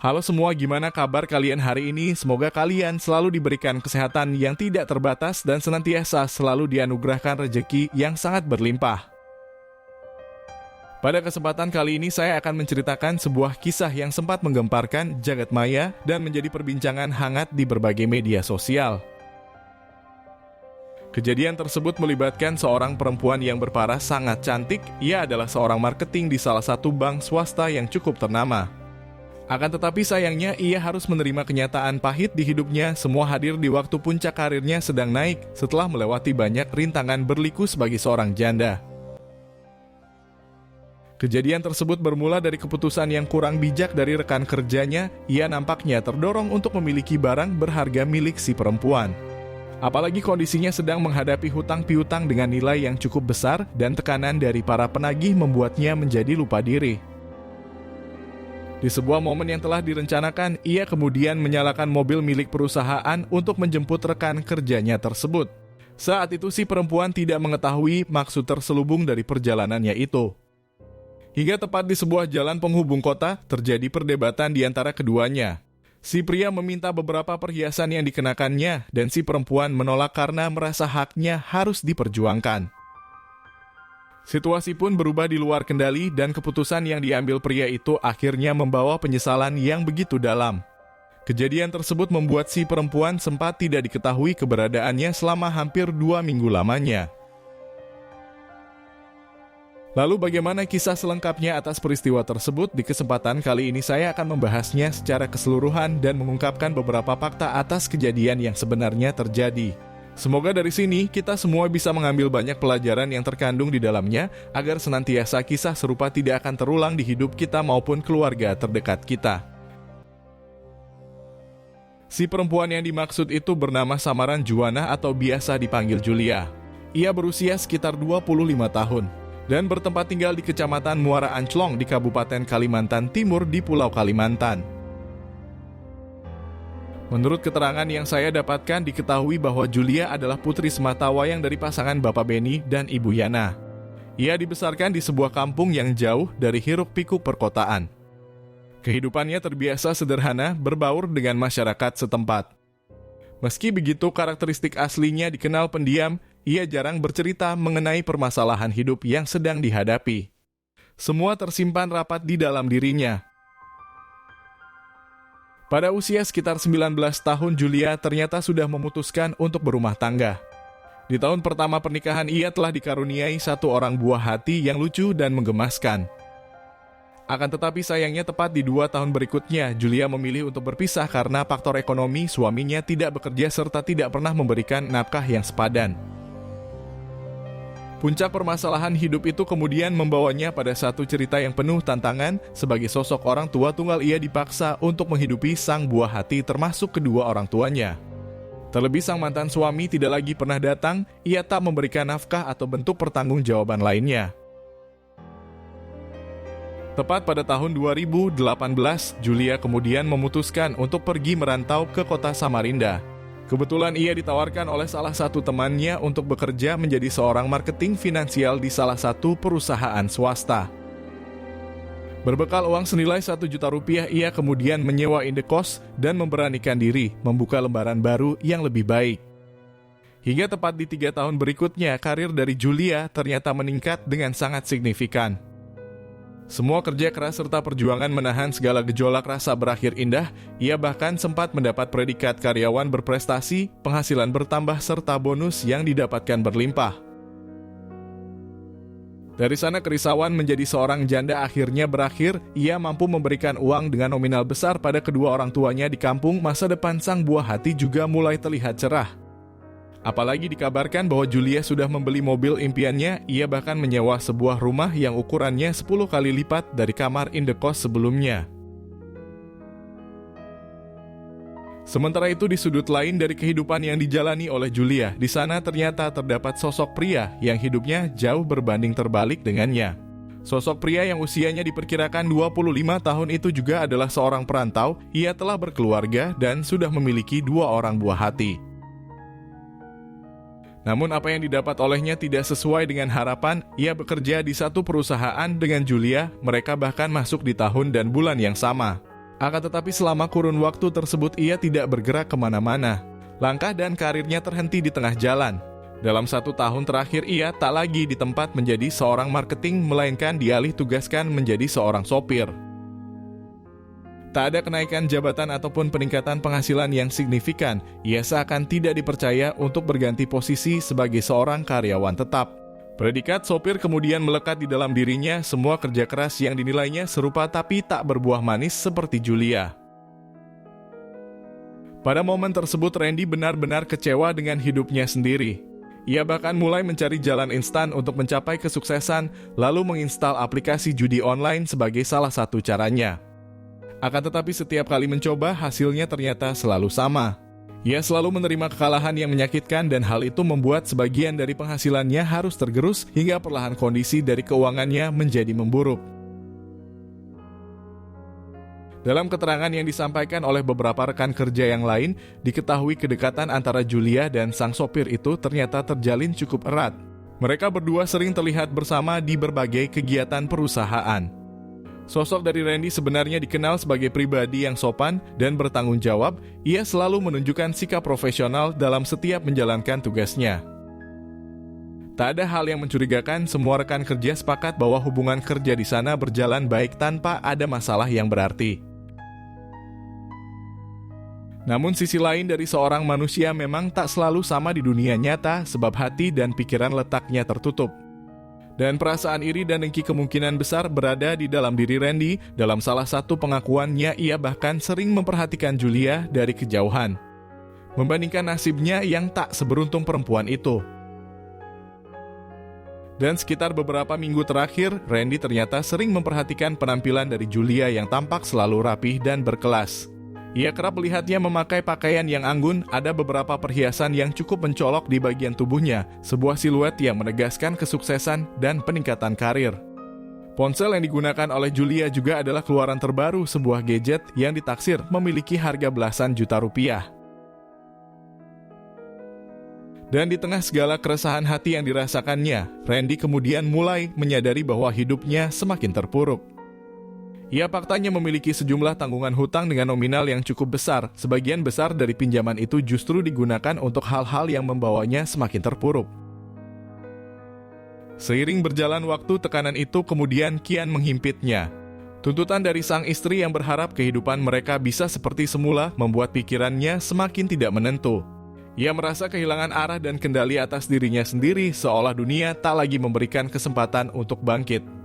Halo semua, gimana kabar kalian hari ini? Semoga kalian selalu diberikan kesehatan yang tidak terbatas dan senantiasa selalu dianugerahkan rezeki yang sangat berlimpah. Pada kesempatan kali ini saya akan menceritakan sebuah kisah yang sempat menggemparkan jagat maya dan menjadi perbincangan hangat di berbagai media sosial. Kejadian tersebut melibatkan seorang perempuan yang berparas sangat cantik. Ia adalah seorang marketing di salah satu bank swasta yang cukup ternama. Akan tetapi sayangnya ia harus menerima kenyataan pahit di hidupnya. Semua hadir di waktu puncak karirnya sedang naik setelah melewati banyak rintangan berliku sebagai seorang janda. Kejadian tersebut bermula dari keputusan yang kurang bijak dari rekan kerjanya. Ia nampaknya terdorong untuk memiliki barang berharga milik si perempuan. Apalagi kondisinya sedang menghadapi hutang piutang dengan nilai yang cukup besar dan tekanan dari para penagih membuatnya menjadi lupa diri. Di sebuah momen yang telah direncanakan, ia kemudian menyalakan mobil milik perusahaan untuk menjemput rekan kerjanya tersebut. Saat itu si perempuan tidak mengetahui maksud terselubung dari perjalanannya itu. Hingga tepat di sebuah jalan penghubung kota, terjadi perdebatan di antara keduanya. Si pria meminta beberapa perhiasan yang dikenakannya, dan si perempuan menolak karena merasa haknya harus diperjuangkan. Situasi pun berubah di luar kendali dan keputusan yang diambil pria itu akhirnya membawa penyesalan yang begitu dalam. Kejadian tersebut membuat si perempuan sempat tidak diketahui keberadaannya selama hampir 2 minggu lamanya. Lalu bagaimana kisah selengkapnya atas peristiwa tersebut? Di kesempatan kali ini saya akan membahasnya secara keseluruhan dan mengungkapkan beberapa fakta atas kejadian yang sebenarnya terjadi. Semoga dari sini kita semua bisa mengambil banyak pelajaran yang terkandung di dalamnya agar senantiasa kisah serupa tidak akan terulang di hidup kita maupun keluarga terdekat kita. Si perempuan yang dimaksud itu bernama samaran Juana atau biasa dipanggil Julia. Ia berusia sekitar 25 tahun dan bertempat tinggal di Kecamatan Muara Anclong di Kabupaten Kalimantan Timur di Pulau Kalimantan. Menurut keterangan yang saya dapatkan, diketahui bahwa Julia adalah putri sematawayang dari pasangan Bapak Beni dan Ibu Yana. Ia dibesarkan di sebuah kampung yang jauh dari hiruk-pikuk perkotaan. Kehidupannya terbiasa sederhana, berbaur dengan masyarakat setempat. Meski begitu, karakteristik aslinya dikenal pendiam. Ia jarang bercerita mengenai permasalahan hidup yang sedang dihadapi. Semua tersimpan rapat di dalam dirinya. Pada usia sekitar 19 tahun, Julia ternyata sudah memutuskan untuk berumah tangga. Di tahun pertama pernikahan, ia telah dikaruniai satu orang buah hati yang lucu dan menggemaskan. Akan tetapi sayangnya tepat di 2 tahun berikutnya, Julia memilih untuk berpisah karena faktor ekonomi. Suaminya tidak bekerja serta tidak pernah memberikan nafkah yang sepadan. Puncak permasalahan hidup itu kemudian membawanya pada satu cerita yang penuh tantangan. Sebagai sosok orang tua tunggal, ia dipaksa untuk menghidupi sang buah hati termasuk kedua orang tuanya. Terlebih sang mantan suami tidak lagi pernah datang, ia tak memberikan nafkah atau bentuk pertanggungjawaban lainnya. Tepat pada tahun 2018, Julia kemudian memutuskan untuk pergi merantau ke kota Samarinda. Kebetulan ia ditawarkan oleh salah satu temannya untuk bekerja menjadi seorang marketing finansial di salah satu perusahaan swasta. Berbekal uang senilai 1 juta rupiah, ia kemudian menyewa indekos dan memberanikan diri membuka lembaran baru yang lebih baik. Hingga tepat di 3 tahun berikutnya, karir dari Julia ternyata meningkat dengan sangat signifikan. Semua kerja keras serta perjuangan menahan segala gejolak rasa berakhir indah. Ia bahkan sempat mendapat predikat karyawan berprestasi, penghasilan bertambah serta bonus yang didapatkan berlimpah. Dari sana kerisauan menjadi seorang janda akhirnya berakhir. Ia mampu memberikan uang dengan nominal besar pada kedua orang tuanya di kampung. Masa depan sang buah hati juga mulai terlihat cerah. Apalagi dikabarkan bahwa Julia sudah membeli mobil impiannya. Ia bahkan menyewa sebuah rumah yang ukurannya 10 kali lipat dari kamar indekos sebelumnya. Sementara itu di sudut lain dari kehidupan yang dijalani oleh Julia, di sana ternyata terdapat sosok pria yang hidupnya jauh berbanding terbalik dengannya. Sosok pria yang usianya diperkirakan 25 tahun itu juga adalah seorang perantau. Ia telah berkeluarga dan sudah memiliki 2 orang buah hati. Namun apa yang didapat olehnya tidak sesuai dengan harapan. Ia bekerja di satu perusahaan dengan Julia, mereka bahkan masuk di tahun dan bulan yang sama. Akan tetapi selama kurun waktu tersebut ia tidak bergerak kemana-mana. Langkah dan karirnya terhenti di tengah jalan. Dalam 1 tahun terakhir ia tak lagi di tempat menjadi seorang marketing, melainkan dialih tugaskan menjadi seorang sopir. Tak ada kenaikan jabatan ataupun peningkatan penghasilan yang signifikan. Ia seakan tidak dipercaya untuk berganti posisi sebagai seorang karyawan tetap. Predikat sopir kemudian melekat di dalam dirinya. Semua kerja keras yang dinilainya serupa tapi tak berbuah manis seperti Julia. Pada momen tersebut Randy benar-benar kecewa dengan hidupnya sendiri. Ia bahkan mulai mencari jalan instan untuk mencapai kesuksesan, lalu menginstal aplikasi judi online sebagai salah satu caranya. Akan tetapi setiap kali mencoba, hasilnya ternyata selalu sama. Ia selalu menerima kekalahan yang menyakitkan dan hal itu membuat sebagian dari penghasilannya harus tergerus hingga perlahan kondisi dari keuangannya menjadi memburuk. Dalam keterangan yang disampaikan oleh beberapa rekan kerja yang lain, diketahui kedekatan antara Julia dan sang sopir itu ternyata terjalin cukup erat. Mereka berdua sering terlihat bersama di berbagai kegiatan perusahaan. Sosok dari Randy sebenarnya dikenal sebagai pribadi yang sopan dan bertanggung jawab. Ia selalu menunjukkan sikap profesional dalam setiap menjalankan tugasnya. Tak ada hal yang mencurigakan, semua rekan kerja sepakat bahwa hubungan kerja di sana berjalan baik tanpa ada masalah yang berarti. Namun sisi lain dari seorang manusia memang tak selalu sama di dunia nyata, sebab hati dan pikiran letaknya tertutup. Dan perasaan iri dan dengki kemungkinan besar berada di dalam diri Randy. Dalam salah satu pengakuannya, ia bahkan sering memperhatikan Julia dari kejauhan, membandingkan nasibnya yang tak seberuntung perempuan itu. Dan sekitar beberapa minggu terakhir, Randy ternyata sering memperhatikan penampilan dari Julia yang tampak selalu rapih dan berkelas. Ia kerap melihatnya memakai pakaian yang anggun, ada beberapa perhiasan yang cukup mencolok di bagian tubuhnya, sebuah siluet yang menegaskan kesuksesan dan peningkatan karir. Ponsel yang digunakan oleh Julia juga adalah keluaran terbaru, sebuah gadget yang ditaksir memiliki harga belasan juta rupiah. Dan di tengah segala keresahan hati yang dirasakannya, Randy kemudian mulai menyadari bahwa hidupnya semakin terpuruk. Ia faktanya memiliki sejumlah tanggungan hutang dengan nominal yang cukup besar. Sebagian besar dari pinjaman itu justru digunakan untuk hal-hal yang membawanya semakin terpuruk. Seiring berjalan waktu, tekanan itu kemudian kian menghimpitnya. Tuntutan dari sang istri yang berharap kehidupan mereka bisa seperti semula membuat pikirannya semakin tidak menentu. Ia merasa kehilangan arah dan kendali atas dirinya sendiri, seolah dunia tak lagi memberikan kesempatan untuk bangkit.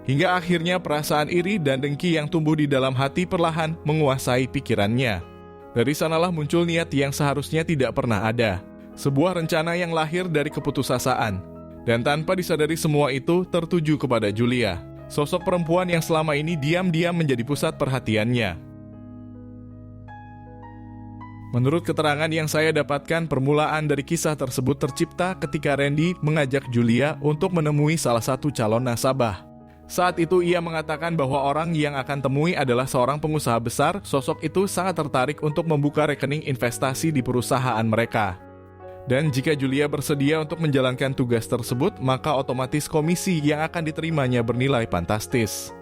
Hingga akhirnya perasaan iri dan dengki yang tumbuh di dalam hati perlahan menguasai pikirannya. Dari sanalah muncul niat yang seharusnya tidak pernah ada. Sebuah rencana yang lahir dari keputusasaan. Dan tanpa disadari semua itu tertuju kepada Julia, sosok perempuan yang selama ini diam-diam menjadi pusat perhatiannya. Menurut keterangan yang saya dapatkan, permulaan dari kisah tersebut tercipta ketika Randy mengajak Julia untuk menemui salah satu calon nasabah. Saat itu ia mengatakan bahwa orang yang akan temui adalah seorang pengusaha besar. Sosok itu sangat tertarik untuk membuka rekening investasi di perusahaan mereka. Dan jika Julia bersedia untuk menjalankan tugas tersebut, maka otomatis komisi yang akan diterimanya bernilai fantastis.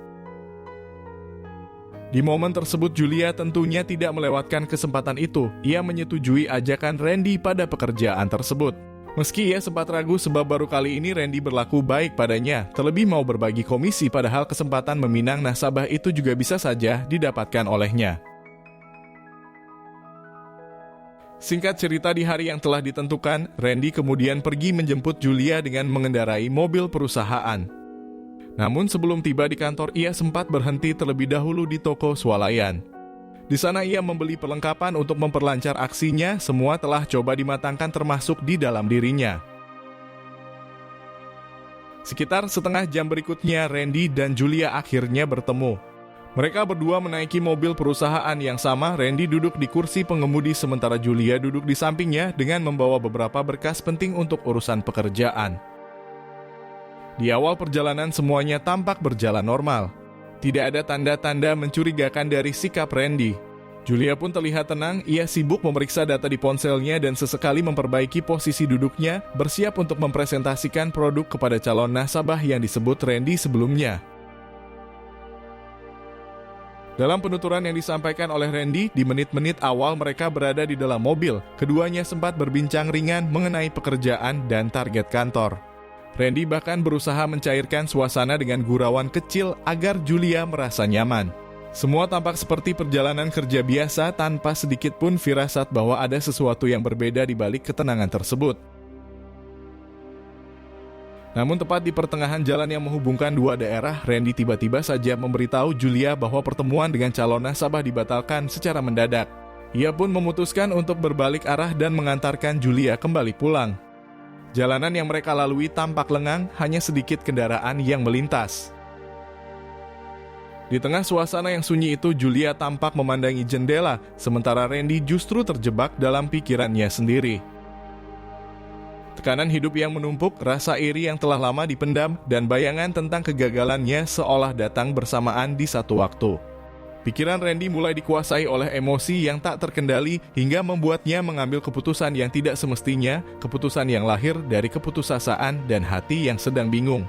Di momen tersebut Julia tentunya tidak melewatkan kesempatan itu. Ia menyetujui ajakan Randy pada pekerjaan tersebut. Meski ia sempat ragu sebab baru kali ini Randy berlaku baik padanya, terlebih mau berbagi komisi, padahal kesempatan meminang nasabah itu juga bisa saja didapatkan olehnya. Singkat cerita, di hari yang telah ditentukan, Randy kemudian pergi menjemput Julia dengan mengendarai mobil perusahaan. Namun sebelum tiba di kantor, ia sempat berhenti terlebih dahulu di toko swalayan. Di sana ia membeli perlengkapan untuk memperlancar aksinya. Semua telah coba dimatangkan termasuk di dalam dirinya. Sekitar setengah jam berikutnya, Randy dan Julia akhirnya bertemu. Mereka berdua menaiki mobil perusahaan yang sama. Randy duduk di kursi pengemudi sementara Julia duduk di sampingnya dengan membawa beberapa berkas penting untuk urusan pekerjaan. Di awal perjalanan semuanya tampak berjalan normal. Tidak ada tanda-tanda mencurigakan dari sikap Randy. Julia pun terlihat tenang, ia sibuk memeriksa data di ponselnya dan sesekali memperbaiki posisi duduknya, bersiap untuk mempresentasikan produk kepada calon nasabah yang disebut Randy sebelumnya. Dalam penuturan yang disampaikan oleh Randy, di menit-menit awal mereka berada di dalam mobil, keduanya sempat berbincang ringan mengenai pekerjaan dan target kantor. Randy bahkan berusaha mencairkan suasana dengan gurauan kecil agar Julia merasa nyaman. Semua tampak seperti perjalanan kerja biasa tanpa sedikit pun firasat bahwa ada sesuatu yang berbeda di balik ketenangan tersebut. Namun tepat di pertengahan jalan yang menghubungkan dua daerah, Randy tiba-tiba saja memberitahu Julia bahwa pertemuan dengan calon nasabah dibatalkan secara mendadak. Ia pun memutuskan untuk berbalik arah dan mengantarkan Julia kembali pulang. Jalanan yang mereka lalui tampak lengang, hanya sedikit kendaraan yang melintas. Di tengah suasana yang sunyi itu, Julia tampak memandangi jendela, sementara Randy justru terjebak dalam pikirannya sendiri. Tekanan hidup yang menumpuk, rasa iri yang telah lama dipendam, dan bayangan tentang kegagalannya seolah datang bersamaan di satu waktu. Pikiran Randy mulai dikuasai oleh emosi yang tak terkendali hingga membuatnya mengambil keputusan yang tidak semestinya, keputusan yang lahir dari keputusasaan dan hati yang sedang bingung.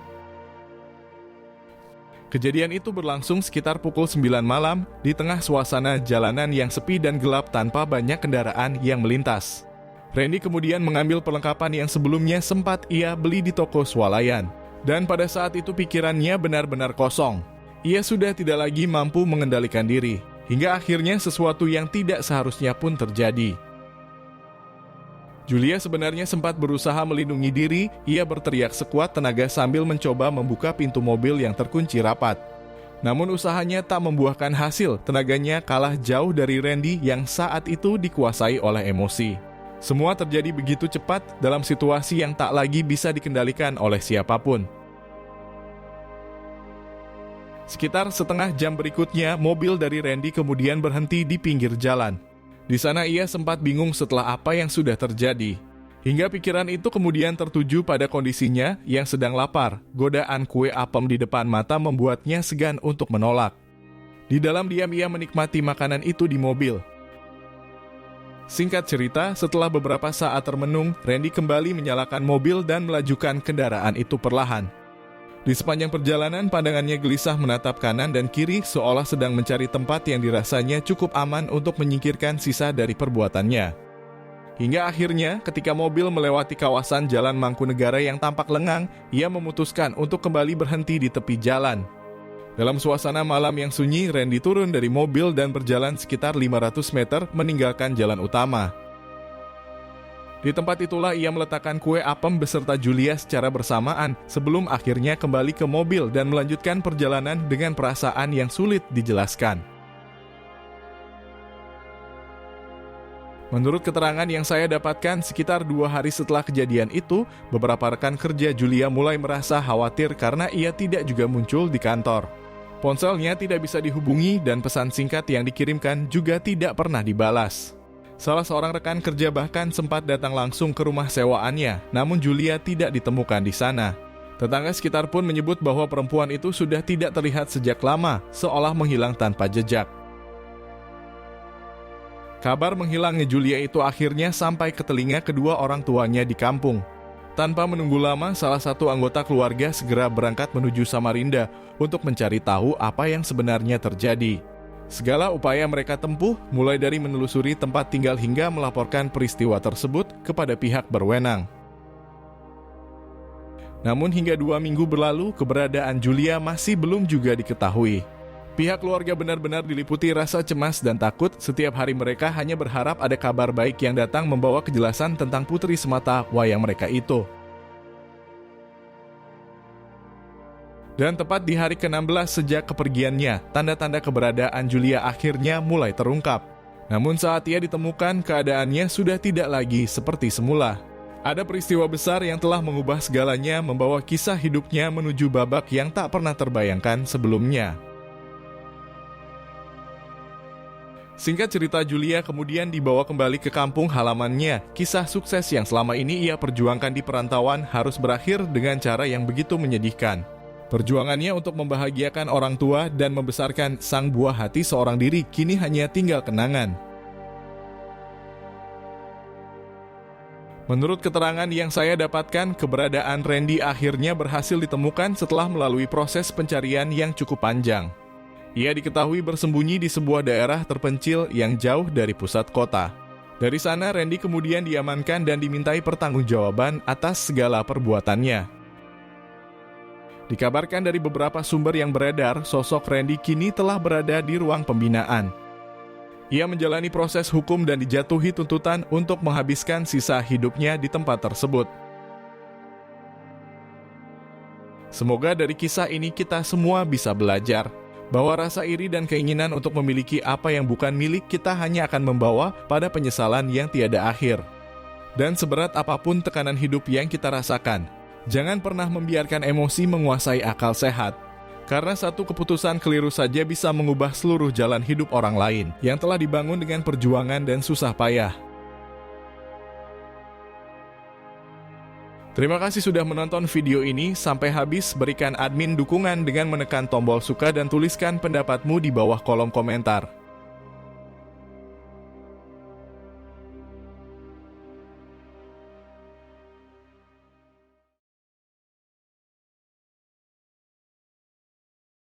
Kejadian itu berlangsung sekitar pukul 9 malam di tengah suasana jalanan yang sepi dan gelap tanpa banyak kendaraan yang melintas. Randy kemudian mengambil perlengkapan yang sebelumnya sempat ia beli di toko swalayan. Dan pada saat itu pikirannya benar-benar kosong. Ia sudah tidak lagi mampu mengendalikan diri. Hingga akhirnya sesuatu yang tidak seharusnya pun terjadi. Julia sebenarnya sempat berusaha melindungi diri. Ia berteriak sekuat tenaga sambil mencoba membuka pintu mobil yang terkunci rapat. Namun usahanya tak membuahkan hasil. Tenaganya kalah jauh dari Randy yang saat itu dikuasai oleh emosi. Semua terjadi begitu cepat dalam situasi yang tak lagi bisa dikendalikan oleh siapapun. Sekitar setengah jam berikutnya, mobil dari Randy kemudian berhenti di pinggir jalan. Di sana ia sempat bingung setelah apa yang sudah terjadi. Hingga pikiran itu kemudian tertuju pada kondisinya yang sedang lapar. Godaan kue apem di depan mata membuatnya segan untuk menolak. Di dalam diam ia menikmati makanan itu di mobil. Singkat cerita, setelah beberapa saat termenung, Randy kembali menyalakan mobil dan melajukan kendaraan itu perlahan. Di sepanjang perjalanan, pandangannya gelisah menatap kanan dan kiri seolah sedang mencari tempat yang dirasanya cukup aman untuk menyingkirkan sisa dari perbuatannya. Hingga akhirnya, ketika mobil melewati kawasan Jalan Mangkunegara yang tampak lengang, ia memutuskan untuk kembali berhenti di tepi jalan. Dalam suasana malam yang sunyi, Randy turun dari mobil dan berjalan sekitar 500 meter meninggalkan jalan utama. Di tempat itulah ia meletakkan kue apem beserta Julia secara bersamaan sebelum akhirnya kembali ke mobil dan melanjutkan perjalanan dengan perasaan yang sulit dijelaskan. Menurut keterangan yang saya dapatkan, sekitar 2 hari setelah kejadian itu, beberapa rekan kerja Julia mulai merasa khawatir karena ia tidak juga muncul di kantor. Ponselnya tidak bisa dihubungi dan pesan singkat yang dikirimkan juga tidak pernah dibalas. Salah seorang rekan kerja bahkan sempat datang langsung ke rumah sewaannya, namun Julia tidak ditemukan di sana. Tetangga sekitar pun menyebut bahwa perempuan itu sudah tidak terlihat sejak lama, seolah menghilang tanpa jejak. Kabar menghilangnya Julia itu akhirnya sampai ke telinga kedua orang tuanya di kampung. Tanpa menunggu lama, salah satu anggota keluarga segera berangkat menuju Samarinda untuk mencari tahu apa yang sebenarnya terjadi. Segala upaya mereka tempuh, mulai dari menelusuri tempat tinggal hingga melaporkan peristiwa tersebut kepada pihak berwenang. Namun hingga 2 minggu berlalu, keberadaan Julia masih belum juga diketahui. Pihak keluarga benar-benar diliputi rasa cemas dan takut. Setiap hari mereka hanya berharap ada kabar baik yang datang membawa kejelasan tentang putri semata wayang mereka itu. Dan tepat di hari ke-16 sejak kepergiannya, tanda-tanda keberadaan Julia akhirnya mulai terungkap. Namun saat ia ditemukan, keadaannya sudah tidak lagi seperti semula. Ada peristiwa besar yang telah mengubah segalanya, membawa kisah hidupnya menuju babak yang tak pernah terbayangkan sebelumnya. Singkat cerita, Julia kemudian dibawa kembali ke kampung halamannya. Kisah sukses yang selama ini ia perjuangkan di perantauan harus berakhir dengan cara yang begitu menyedihkan. Perjuangannya untuk membahagiakan orang tua dan membesarkan sang buah hati seorang diri kini hanya tinggal kenangan. Menurut keterangan yang saya dapatkan, keberadaan Randy akhirnya berhasil ditemukan setelah melalui proses pencarian yang cukup panjang. Ia diketahui bersembunyi di sebuah daerah terpencil yang jauh dari pusat kota. Dari sana, Randy kemudian diamankan dan dimintai pertanggungjawaban atas segala perbuatannya. Dikabarkan dari beberapa sumber yang beredar, sosok Randy kini telah berada di ruang pembinaan. Ia menjalani proses hukum dan dijatuhi tuntutan untuk menghabiskan sisa hidupnya di tempat tersebut. Semoga dari kisah ini kita semua bisa belajar bahwa rasa iri dan keinginan untuk memiliki apa yang bukan milik kita hanya akan membawa pada penyesalan yang tiada akhir. Dan seberat apapun tekanan hidup yang kita rasakan, jangan pernah membiarkan emosi menguasai akal sehat. Karena satu keputusan keliru saja bisa mengubah seluruh jalan hidup orang lain yang telah dibangun dengan perjuangan dan susah payah. Terima kasih sudah menonton video ini sampai habis. Berikan admin dukungan dengan menekan tombol suka dan tuliskan pendapatmu di bawah kolom komentar.